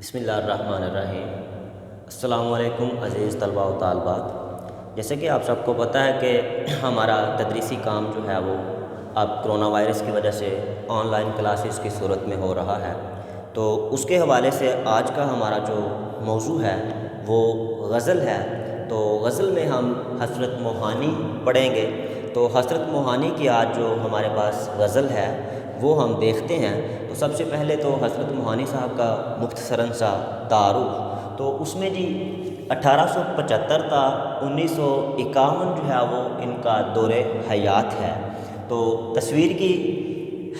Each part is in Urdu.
بسم اللہ الرحمن الرحیم۔ السلام علیکم عزیز طلباء و طالبات۔ جیسے کہ آپ سب کو پتہ ہے کہ ہمارا تدریسی کام جو ہے وہ اب کرونا وائرس کی وجہ سے آن لائن کلاسز کی صورت میں ہو رہا ہے، تو اس کے حوالے سے آج کا ہمارا جو موضوع ہے وہ غزل ہے۔ تو غزل میں ہم حسرت موہانی پڑھیں گے۔ تو حسرت موہانی کی آج جو ہمارے پاس غزل ہے وہ ہم دیکھتے ہیں۔ تو سب سے پہلے تو حسرت موہانی صاحب کا مختصراً سا تعارف، تو اس میں جی 1875 تا 1951 جو ہے وہ ان کا دور حیات ہے۔ تو تصویر کی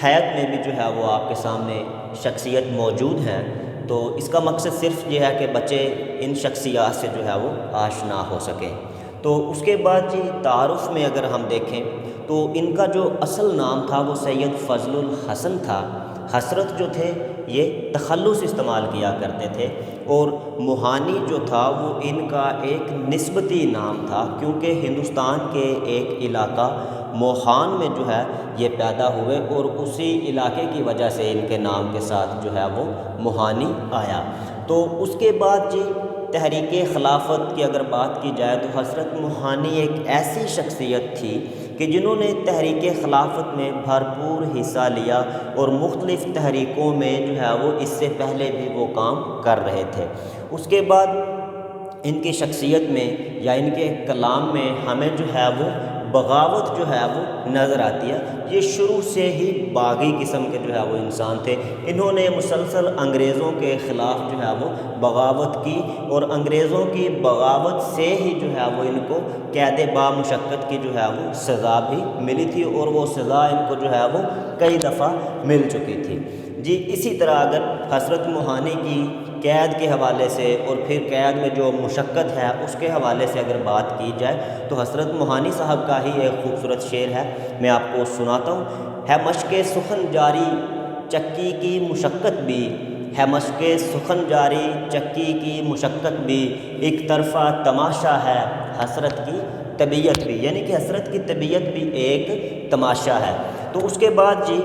حیات میں بھی جو ہے وہ آپ کے سامنے شخصیت موجود ہیں، تو اس کا مقصد صرف یہ ہے کہ بچے ان شخصیات سے جو ہے وہ آشنا ہو سکیں۔ تو اس کے بعد جی تعارف میں اگر ہم دیکھیں تو ان کا جو اصل نام تھا وہ سید فضل الحسن تھا۔ حسرت جو تھے یہ تخلص استعمال کیا کرتے تھے، اور موہانی جو تھا وہ ان کا ایک نسبتی نام تھا، کیونکہ ہندوستان کے ایک علاقہ موہان میں جو ہے یہ پیدا ہوئے، اور اسی علاقے کی وجہ سے ان کے نام کے ساتھ جو ہے وہ موہانی آیا۔ تو اس کے بعد جی تحریک خلافت کی اگر بات کی جائے تو حسرت موہانی ایک ایسی شخصیت تھی کہ جنہوں نے تحریک خلافت میں بھرپور حصہ لیا، اور مختلف تحریکوں میں جو ہے وہ اس سے پہلے بھی وہ کام کر رہے تھے۔ اس کے بعد ان کی شخصیت میں یا ان کے کلام میں ہمیں جو ہے وہ بغاوت جو ہے وہ نظر آتی ہے۔ یہ شروع سے ہی باغی قسم کے جو ہے وہ انسان تھے۔ انہوں نے مسلسل انگریزوں کے خلاف جو ہے وہ بغاوت کی، اور انگریزوں کی بغاوت سے ہی جو ہے وہ ان کو قید با مشقت کی جو ہے وہ سزا بھی ملی تھی، اور وہ سزا ان کو جو ہے وہ کئی دفعہ مل چکی تھی۔ جی اسی طرح اگر حسرت موہانی کی قید کے حوالے سے اور پھر قید میں جو مشقت ہے اس کے حوالے سے اگر بات کی جائے تو حسرت موہانی صاحب کا ہی ایک خوبصورت شعر ہے، میں آپ کو سناتا ہوں۔ ہے مشق سخن جاری چکی کی مشقت بھی، ہے مشق سخن جاری چکی کی مشقت بھی، ایک طرفہ تماشا ہے حسرت کی طبیعت بھی، یعنی کہ حسرت کی طبیعت بھی ایک تماشا ہے۔ تو اس کے بعد جی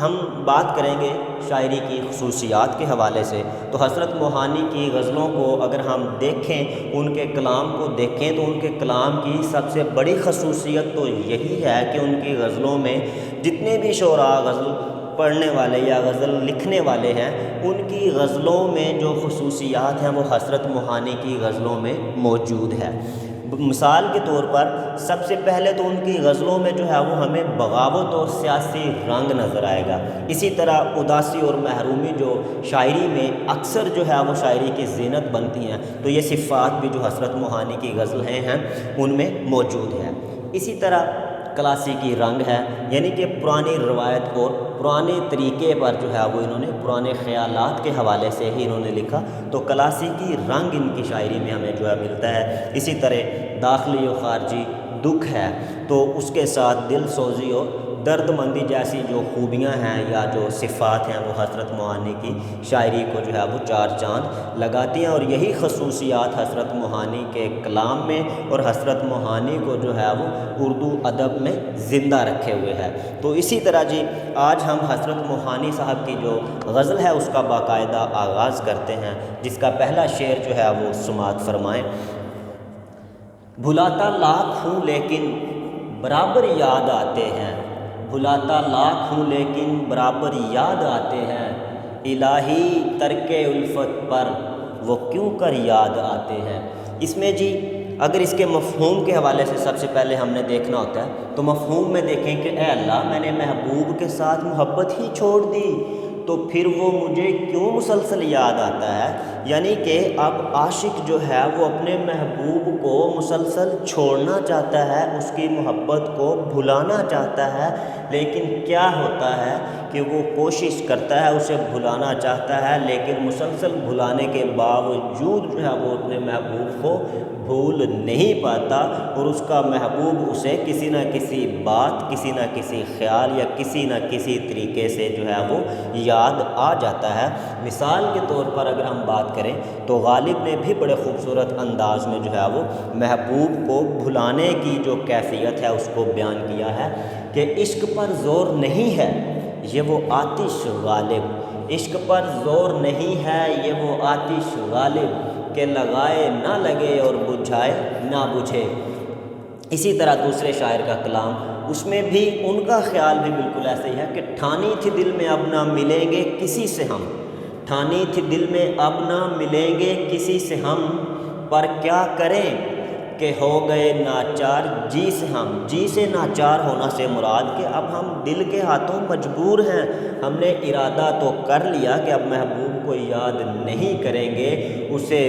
ہم بات کریں گے شاعری کی خصوصیات کے حوالے سے۔ تو حسرت موہانی کی غزلوں کو اگر ہم دیکھیں، ان کے کلام کو دیکھیں، تو ان کے کلام کی سب سے بڑی خصوصیت تو یہی ہے کہ ان کی غزلوں میں جتنے بھی شعراء غزل پڑھنے والے یا غزل لکھنے والے ہیں، ان کی غزلوں میں جو خصوصیات ہیں وہ حسرت موہانی کی غزلوں میں موجود ہے۔ مثال کے طور پر سب سے پہلے تو ان کی غزلوں میں جو ہے وہ ہمیں بغاوت اور سیاسی رنگ نظر آئے گا۔ اسی طرح اداسی اور محرومی جو شاعری میں اکثر جو ہے وہ شاعری کی زینت بنتی ہیں، تو یہ صفات بھی جو حسرت موہانی کی غزلیں ہیں ان میں موجود ہے۔ اسی طرح کلاسیکی رنگ ہے، یعنی کہ پرانی روایت اور پرانے طریقے پر جو ہے وہ انہوں نے پرانے خیالات کے حوالے سے ہی انہوں نے لکھا، تو کلاسیکی رنگ ان کی شاعری میں ہمیں جو ہے ملتا ہے۔ اسی طرح داخلی و خارجی دکھ ہے، تو اس کے ساتھ دل سوزی اور درد مندی جیسی جو خوبیاں ہیں یا جو صفات ہیں وہ حسرت موہانی کی شاعری کو جو ہے وہ چار چاند لگاتی ہیں، اور یہی خصوصیات حسرت موہانی کے کلام میں اور حسرت موہانی کو جو ہے وہ اردو ادب میں زندہ رکھے ہوئے ہے۔ تو اسی طرح جی آج ہم حسرت موہانی صاحب کی جو غزل ہے اس کا باقاعدہ آغاز کرتے ہیں، جس کا پہلا شعر جو ہے وہ سماعت فرمائیں۔ بھلاتا لاکھ ہوں لیکن برابر یاد آتے ہیں، بھلاتا لاکھ ہوں لیکن برابر یاد آتے ہیں، الہی ترک الفت پر وہ کیوں کر یاد آتے ہیں۔ اس میں جی اگر اس کے مفہوم کے حوالے سے سب سے پہلے ہم نے دیکھنا ہوتا ہے، تو مفہوم میں دیکھیں کہ اے اللہ میں نے محبوب کے ساتھ محبت ہی چھوڑ دی، تو پھر وہ مجھے کیوں مسلسل یاد آتا ہے۔ یعنی کہ اب عاشق جو ہے وہ اپنے محبوب کو مسلسل چھوڑنا چاہتا ہے، اس کی محبت کو بھلانا چاہتا ہے، لیکن کیا ہوتا ہے کہ وہ کوشش کرتا ہے، اسے بھلانا چاہتا ہے، لیکن مسلسل بھلانے کے باوجود جو ہے وہ اپنے محبوب کو بھول نہیں پاتا، اور اس کا محبوب اسے کسی نہ کسی بات، کسی نہ کسی خیال یا کسی نہ کسی طریقے سے جو ہے وہ یاد آ جاتا ہے۔ مثال کے طور پر اگر ہم بات کریں تو غالب نے بھی بڑے خوبصورت انداز میں جو ہے وہ محبوب کو بھلانے کی جو کیفیت ہے اس کو بیان کیا ہے کہ عشق پر زور نہیں ہے یہ وہ آتش غالب، عشق پر زور نہیں ہے یہ وہ آتش غالب کہ لگائے نہ لگے اور بجھائے نہ بجھے۔ اسی طرح دوسرے شاعر کا کلام، اس میں بھی ان کا خیال بھی بالکل ایسے ہی ہے کہ ٹھانی تھی دل میں اب نہ ملیں گے کسی سے ہم، ٹھانی تھی دل میں اب نہ ملیں گے کسی سے ہم، پر کیا کریں کہ ہو گئے ناچار جی سے ہم۔ جی سے ناچار ہونا سے مراد کہ اب ہم دل کے ہاتھوں مجبور ہیں، ہم نے ارادہ تو کر لیا کہ اب محبوب کو یاد نہیں کریں گے، اسے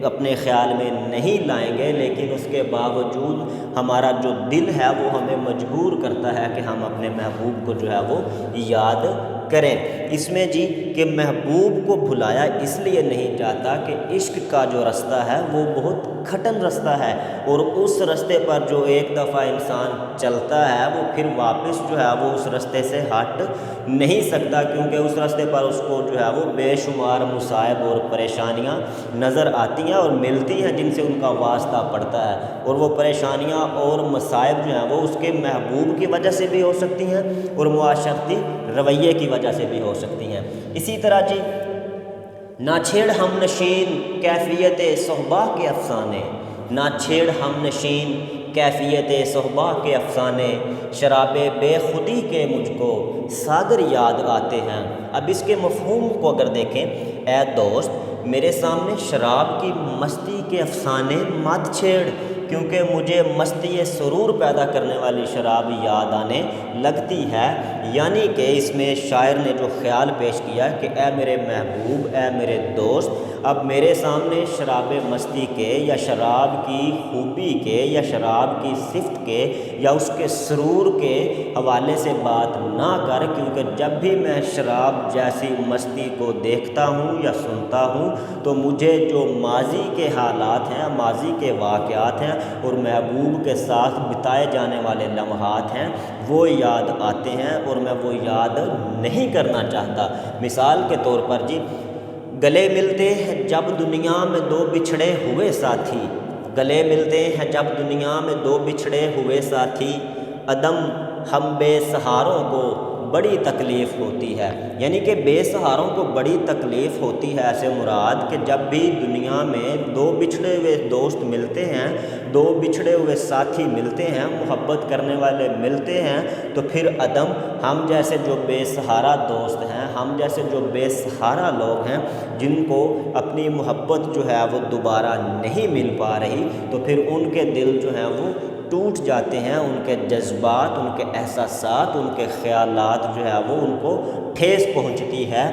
اپنے خیال میں نہیں لائیں گے، لیکن اس کے باوجود ہمارا جو دل ہے وہ ہمیں مجبور کرتا ہے کہ ہم اپنے محبوب کو جو ہے وہ یاد کریں۔ اس میں جی کہ محبوب کو بھلایا اس لیے نہیں جاتا کہ عشق کا جو رستہ ہے وہ بہت کھٹن رستہ ہے، اور اس رستے پر جو ایک دفعہ انسان چلتا ہے وہ پھر واپس جو ہے وہ اس رستے سے ہٹ نہیں سکتا، کیونکہ اس رستے پر اس کو جو ہے وہ بے شمار مصائب اور پریشانیاں نظر آتی ہیں اور ملتی ہیں جن سے ان کا واسطہ پڑتا ہے، اور وہ پریشانیاں اور مصائب جو ہیں وہ اس کے محبوب کی وجہ سے بھی ہو سکتی ہیں اور معاشرتی رویے کی وجہ سے بھی ہو سکتی ہیں۔ اسی طرح جی نہ چھیڑ ہم نشین کیفیت صحبا کے افسانے، نہ چھیڑ ہم نشین کیفیت صحبا کے افسانے، شراب بے خودی کے مجھ کو ساگر یاد آتے ہیں۔ اب اس کے مفہوم کو اگر دیکھیں، اے دوست میرے سامنے شراب کی مستی کے افسانے مت چھیڑ، کیونکہ مجھے مستی سرور پیدا کرنے والی شراب یاد آنے لگتی ہے۔ یعنی کہ اس میں شاعر نے جو خیال پیش کیا کہ اے میرے محبوب، اے میرے دوست، اب میرے سامنے شراب مستی کے یا شراب کی خوبی کے یا شراب کی صفت کے یا اس کے سرور کے حوالے سے بات نہ کر، کیونکہ جب بھی میں شراب جیسی مستی کو دیکھتا ہوں یا سنتا ہوں تو مجھے جو ماضی کے حالات ہیں، ماضی کے واقعات ہیں اور محبوب کے ساتھ بتائے جانے والے لمحات ہیں وہ یاد آتے ہیں، اور میں وہ یاد نہیں کرنا چاہتا۔ مثال کے طور پر جی گلے ملتے ہیں جب دنیا میں دو بچھڑے ہوئے ساتھی، گلے ملتے ہیں جب دنیا میں دو بچھڑے ہوئے ساتھی، عدم ہم بے سہاروں کو بڑی تکلیف ہوتی ہے۔ یعنی کہ بے سہاروں کو بڑی تکلیف ہوتی ہے ایسے مراد کہ جب بھی دنیا میں دو بچھڑے ہوئے دوست ملتے ہیں، دو بچھڑے ہوئے ساتھی ملتے ہیں، محبت کرنے والے ملتے ہیں، تو پھر عدم ہم جیسے جو بے سہارا دوست ہیں، ہم جیسے جو بے سہارا لوگ ہیں جن کو اپنی محبت جو ہے وہ دوبارہ نہیں مل پا رہی، تو پھر ان کے دل جو ہیں وہ ٹوٹ جاتے ہیں، ان کے جذبات، ان کے احساسات، ان کے خیالات جو ہے وہ ان کو ٹھیس پہنچتی ہے۔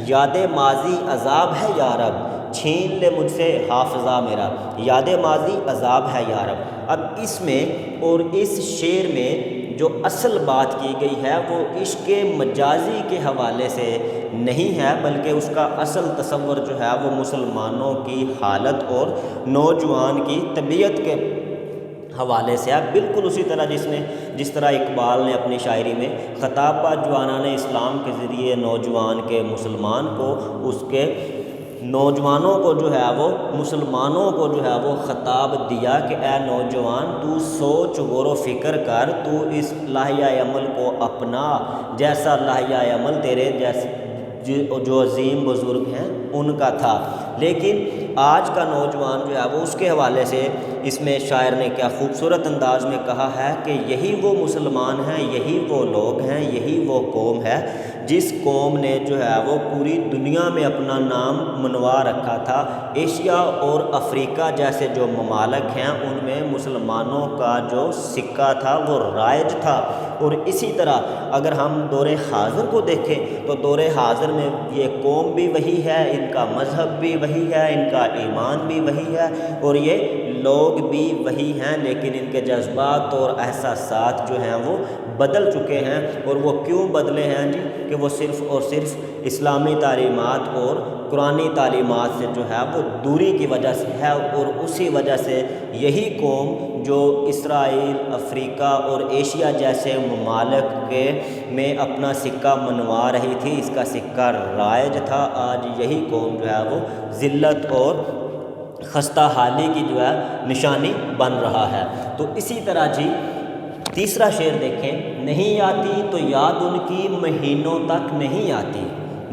یاد ماضی عذاب ہے یا رب، چھین لے مجھ سے حافظہ میرا، یاد ماضی عذاب ہے یا رب۔ اب اس میں اور اس شعر میں جو اصل بات کی گئی ہے وہ عشق مجازی کے حوالے سے نہیں ہے، بلکہ اس کا اصل تصور جو ہے وہ مسلمانوں کی حالت اور نوجوان کی طبیعت کے حوالے سے ہے، بالکل اسی طرح جس طرح اقبال نے اپنی شاعری میں خطابہ جوانان اسلام کے ذریعے نوجوان کے مسلمان کو، اس کے نوجوانوں کو جو ہے وہ مسلمانوں کو جو ہے وہ خطاب دیا کہ اے نوجوان تو سوچ غور و فکر کر، تو اس لائحہ عمل کو اپنا جیسا لائحہ عمل تیرے جیسے جو عظیم بزرگ ہیں ان کا تھا۔ لیکن آج کا نوجوان جو ہے وہ اس کے حوالے سے اس میں شاعر نے کیا خوبصورت انداز میں کہا ہے کہ یہی وہ مسلمان ہیں، یہی وہ لوگ ہیں، یہی وہ قوم ہے جس قوم نے جو ہے وہ پوری دنیا میں اپنا نام منوا رکھا تھا۔ ایشیا اور افریقہ جیسے جو ممالک ہیں ان میں مسلمانوں کا جو سکہ تھا وہ رائج تھا، اور اسی طرح اگر ہم دور حاضر کو دیکھیں تو دور حاضر میں یہ قوم بھی وہی ہے، ان کا مذہب بھی وہی ہے، ان کا ایمان بھی وہی ہے، اور یہ لوگ بھی وہی ہیں، لیکن ان کے جذبات اور احساسات جو ہیں وہ بدل چکے ہیں۔ اور وہ کیوں بدلے ہیں جی کہ وہ صرف اور صرف اسلامی تعلیمات اور قرآنی تعلیمات سے جو ہے وہ دوری کی وجہ سے ہے، اور اسی وجہ سے یہی قوم جو اسرائیل، افریقہ اور ایشیا جیسے ممالک میں اپنا سکہ منوا رہی تھی، اس کا سکہ رائج تھا، آج یہی قوم جو ہے وہ ذلت اور خستہ حالی کی جو ہے نشانی بن رہا ہے۔ تو اسی طرح جی تیسرا شعر دیکھیں، نہیں آتی تو یاد ان کی مہینوں تک نہیں آتی،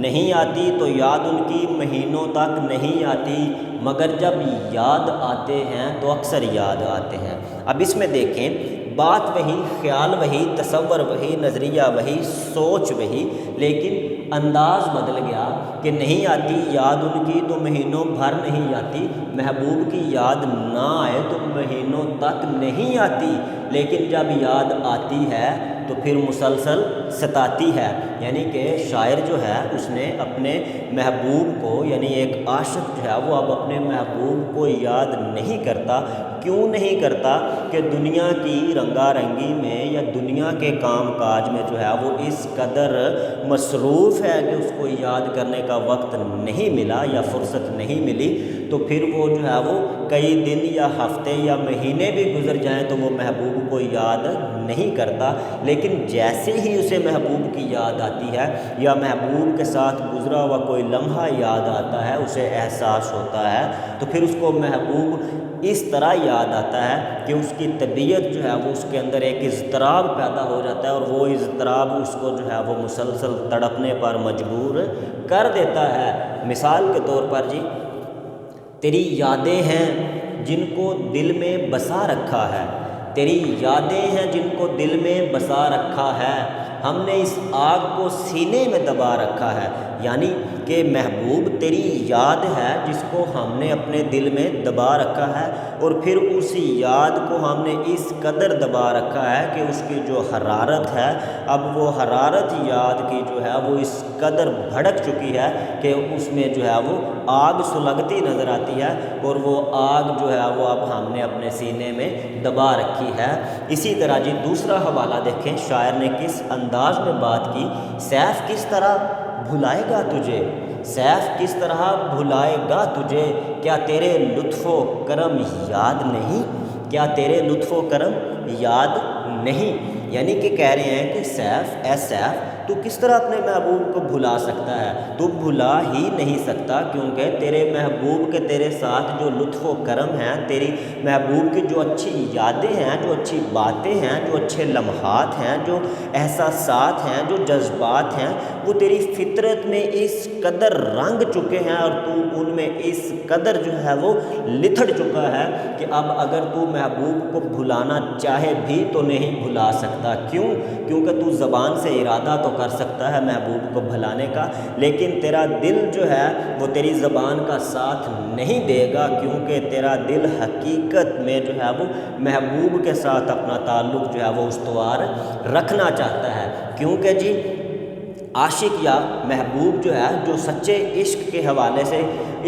نہیں آتی تو یاد ان کی مہینوں تک نہیں آتی، مگر جب یاد آتے ہیں تو اکثر یاد آتے ہیں۔ اب اس میں دیکھیں، بات وہی، خیال وہی، تصور وہی، نظریہ وہی، سوچ وہی، لیکن انداز بدل گیا کہ نہیں آتی یاد ان کی تو مہینوں بھر نہیں آتی، محبوب کی یاد نہ آئے تو مہینوں تک نہیں آتی، لیکن جب یاد آتی ہے تو پھر مسلسل ستاتی ہے۔ یعنی کہ شاعر جو ہے اس نے اپنے محبوب کو، یعنی ایک عاشق جو ہے وہ اب اپنے محبوب کو یاد نہیں کرتا۔ کیوں نہیں کرتا؟ کہ دنیا کی رنگا رنگی میں یا دنیا کے کام کاج میں جو ہے وہ اس قدر مصروف ہے کہ اس کو یاد کرنے کا وقت نہیں ملا یا فرصت نہیں ملی، تو پھر وہ جو ہے وہ کئی دن یا ہفتے یا مہینے بھی گزر جائیں تو وہ محبوب کو یاد نہیں کرتا۔ لیکن جیسے ہی اسے محبوب کی یاد آتی ہے یا محبوب کے ساتھ گزرا ہوا کوئی لمحہ یاد آتا ہے، اسے احساس ہوتا ہے، تو پھر اس کو محبوب اس طرح یاد آتا ہے کہ اس کی طبیعت جو ہے وہ اس کے اندر ایک اضطراب پیدا ہو جاتا ہے، اور وہ اضطراب اس کو جو ہے وہ مسلسل تڑپنے پر مجبور کر دیتا ہے۔ مثال کے طور پر جی، تیری یادیں ہیں جن کو دل میں بسا رکھا ہے، تیری یادیں ہیں جن کو دل میں بسا رکھا ہے، ہم نے اس آگ کو سینے میں دبا رکھا ہے۔ یعنی کہ محبوب تیری یاد ہے جس کو ہم نے اپنے دل میں دبا رکھا ہے، اور پھر اسی یاد کو ہم نے اس قدر دبا رکھا ہے کہ اس کی جو حرارت ہے، اب وہ حرارت یاد کی جو ہے وہ اس قدر بھڑک چکی ہے کہ اس میں جو ہے وہ آگ سلگتی نظر آتی ہے، اور وہ آگ جو ہے وہ اب ہم نے اپنے سینے میں دبا رکھی ہے۔ اسی طرح جی دوسرا حوالہ دیکھیں، شاعر نے کس انداز میں بات کی، سیف کس طرح بھلائے گا تجھے، سیف کس طرح بھلائے گا تجھے، کیا تیرے لطف و کرم یاد نہیں، کیا تیرے لطف و کرم یاد نہیں۔ یعنی کہ کہہ رہے ہیں کہ سیف، اے سیف، تو کس طرح اپنے محبوب کو بھلا سکتا ہے؟ تو بھلا ہی نہیں سکتا، کیونکہ تیرے محبوب کے تیرے ساتھ جو لطف و کرم ہیں، تیری محبوب کی جو اچھی یادیں ہیں، جو اچھی باتیں ہیں، جو اچھے لمحات ہیں، جو احساسات ہیں، جو جذبات ہیں، وہ تیری فطرت میں اس قدر رنگ چکے ہیں اور تو ان میں اس قدر جو ہے وہ لتھڑ چکا ہے کہ اب اگر تو محبوب کو بھلانا چاہے بھی تو نہیں بھلا سکتا۔ کیوں؟ کیونکہ تو زبان سے ارادہ تو کر سکتا ہے محبوب کو بھلانے کا، لیکن تیرا دل جو ہے وہ تیری زبان کا ساتھ نہیں دے گا، کیونکہ تیرا دل حقیقت میں جو ہے وہ محبوب کے ساتھ اپنا تعلق جو ہے وہ استوار رکھنا چاہتا ہے۔ کیونکہ جی عاشق یا محبوب جو ہے جو سچے عشق کے حوالے سے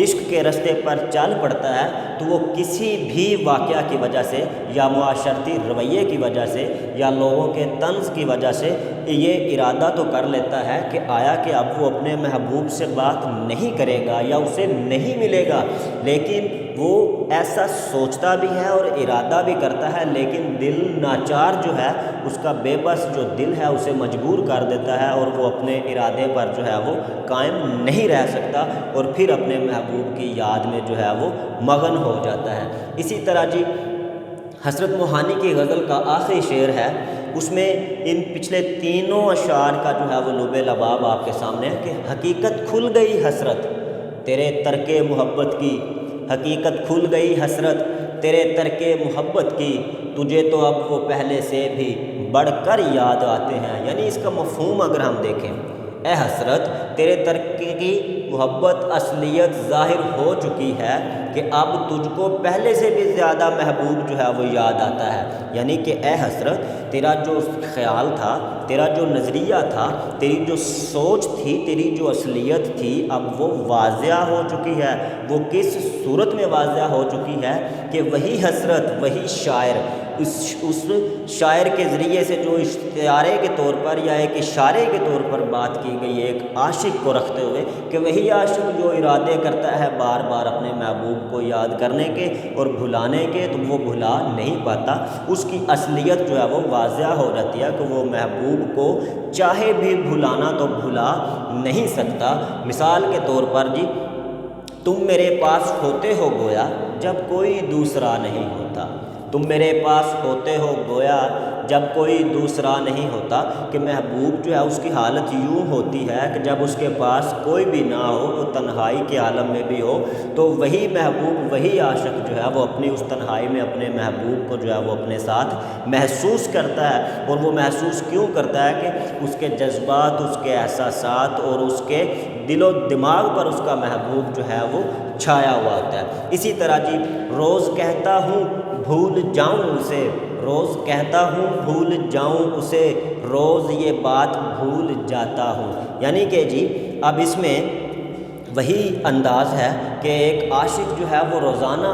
عشق کے رستے پر چل پڑتا ہے، تو وہ کسی بھی واقعہ کی وجہ سے یا معاشرتی رویے کی وجہ سے یا لوگوں کے طنز کی وجہ سے یہ ارادہ تو کر لیتا ہے کہ آیا کہ اب وہ اپنے محبوب سے بات نہیں کرے گا یا اسے نہیں ملے گا، لیکن وہ ایسا سوچتا بھی ہے اور ارادہ بھی کرتا ہے، لیکن دل ناچار جو ہے، اس کا بے بس جو دل ہے اسے مجبور کر دیتا ہے، اور وہ اپنے ارادے پر جو ہے وہ قائم نہیں رہ سکتا، اور پھر اپنے محبوب کی یاد میں جو ہے وہ مگن ہو جاتا ہے۔ اسی طرح جی حسرت موہانی کی غزل کا آخری شعر ہے، اس میں ان پچھلے تینوں اشعار کا جو ہے وہ لب لباب آپ کے سامنے ہے کہ حقیقت کھل گئی حسرت تیرے ترک محبت کی، حقیقت کھل گئی حسرت تیرے ترک محبت کی، تجھے تو اب وہ پہلے سے بھی بڑھ کر یاد آتے ہیں۔ یعنی اس کا مفہوم اگر ہم دیکھیں، اے حسرت تیرے ترک کی محبت اصلیت ظاہر ہو چکی ہے کہ اب تجھ کو پہلے سے بھی زیادہ محبوب جو ہے وہ یاد آتا ہے۔ یعنی کہ اے حسرت تیرا جو خیال تھا، تیرا جو نظریہ تھا، تیری جو سوچ تھی، تیری جو اصلیت تھی، اب وہ واضح ہو چکی ہے۔ وہ کس صورت میں واضح ہو چکی ہے کہ وہی حسرت، وہی شاعر، اس شاعر کے ذریعے سے جو اشتعارے کے طور پر یا ایک اشارے کے طور پر بات کی گئی ہے ایک عاشق کو رکھتے ہوئے، کہ وہی عاشق جو ارادے کرتا ہے بار بار اپنے محبوب کو یاد کرنے کے اور بھلانے کے، تو وہ بھلا نہیں پاتا، اس کی اصلیت جو ہے وہ واضح ہو جاتی ہے کہ وہ محبوب کو چاہے بھی بھلانا تو بھلا نہیں سکتا۔ مثال کے طور پر جی تم میرے پاس ہوتے ہو گویا جب کوئی دوسرا نہیں ہوتا، تم میرے پاس ہوتے ہو گویا جب کوئی دوسرا نہیں ہوتا، کہ محبوب جو ہے اس کی حالت یوں ہوتی ہے کہ جب اس کے پاس کوئی بھی نہ ہو، وہ تنہائی کے عالم میں بھی ہو، تو وہی محبوب، وہی عاشق جو ہے وہ اپنی اس تنہائی میں اپنے محبوب کو جو ہے وہ اپنے ساتھ محسوس کرتا ہے۔ اور وہ محسوس کیوں کرتا ہے؟ کہ اس کے جذبات، اس کے احساسات اور اس کے دل و دماغ پر اس کا محبوب جو ہے وہ چھایا ہوا ہوتا ہے۔ اسی طرح جی، روز کہتا ہوں بھول جاؤں اسے، روز کہتا ہوں بھول جاؤں اسے، روز یہ بات بھول جاتا ہوں۔ یعنی کہ جی اب اس میں وہی انداز ہے کہ ایک عاشق جو ہے وہ روزانہ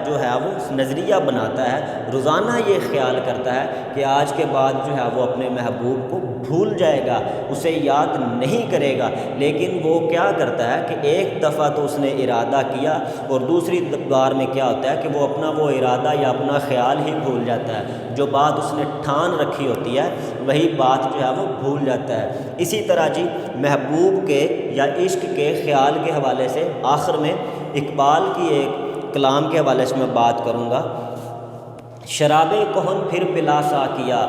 جو ہے وہ نظریہ بناتا ہے، روزانہ یہ خیال کرتا ہے کہ آج کے بعد جو ہے وہ اپنے محبوب کو بھول جائے گا، اسے یاد نہیں کرے گا، لیکن وہ کیا کرتا ہے کہ ایک دفعہ تو اس نے ارادہ کیا اور دوسری بار میں کیا ہوتا ہے کہ وہ اپنا وہ ارادہ یا اپنا خیال ہی بھول جاتا ہے، جو بات اس نے ٹھان رکھی ہوتی ہے وہی بات جو ہے وہ بھول جاتا ہے۔ اسی طرح جی محبوب کے یا عشق کے خیال کے حوالے سے آخر میں اقبال کی ایک کلام کے حوالے سے میں بات کروں گا۔ شراب کہن پھر پلا سا کیا،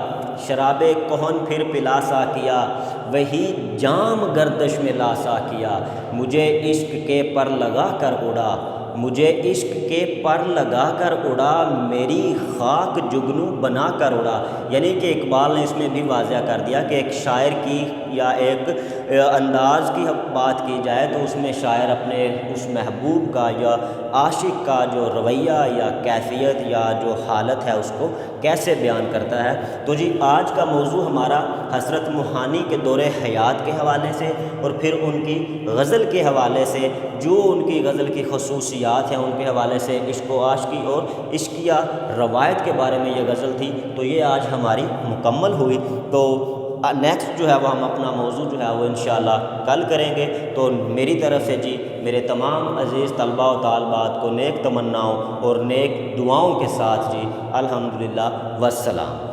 شراب کہن پھر پلا سا کیا، وہی جام گردش میں لا سا کیا، مجھے عشق کے پر لگا کر اڑا، مجھے عشق کے پر لگا کر اڑا، میری خاک جگنو بنا کر اڑا۔ یعنی کہ اقبال نے اس میں بھی واضح کر دیا کہ ایک شاعر کی یا ایک انداز کی بات کی جائے تو اس میں شاعر اپنے اس محبوب کا یا عاشق کا جو رویہ یا کیفیت یا جو حالت ہے اس کو کیسے بیان کرتا ہے۔ تو جی آج کا موضوع ہمارا حضرت موہانی کے دور حیات کے حوالے سے اور پھر ان کی غزل کے حوالے سے، جو ان کی غزل کی خصوصیات ہیں ان کے حوالے سے، عشق و عاشقی اور عشقیہ روایت کے بارے میں یہ غزل تھی، تو یہ آج ہماری مکمل ہوئی۔ تو نیکسٹ جو ہے وہ ہم اپنا موضوع جو ہے وہ انشاءاللہ کل کریں گے۔ تو میری طرف سے جی میرے تمام عزیز طلباء و طالبات کو نیک تمناؤں اور نیک دعاؤں کے ساتھ جی الحمدللہ والسلام۔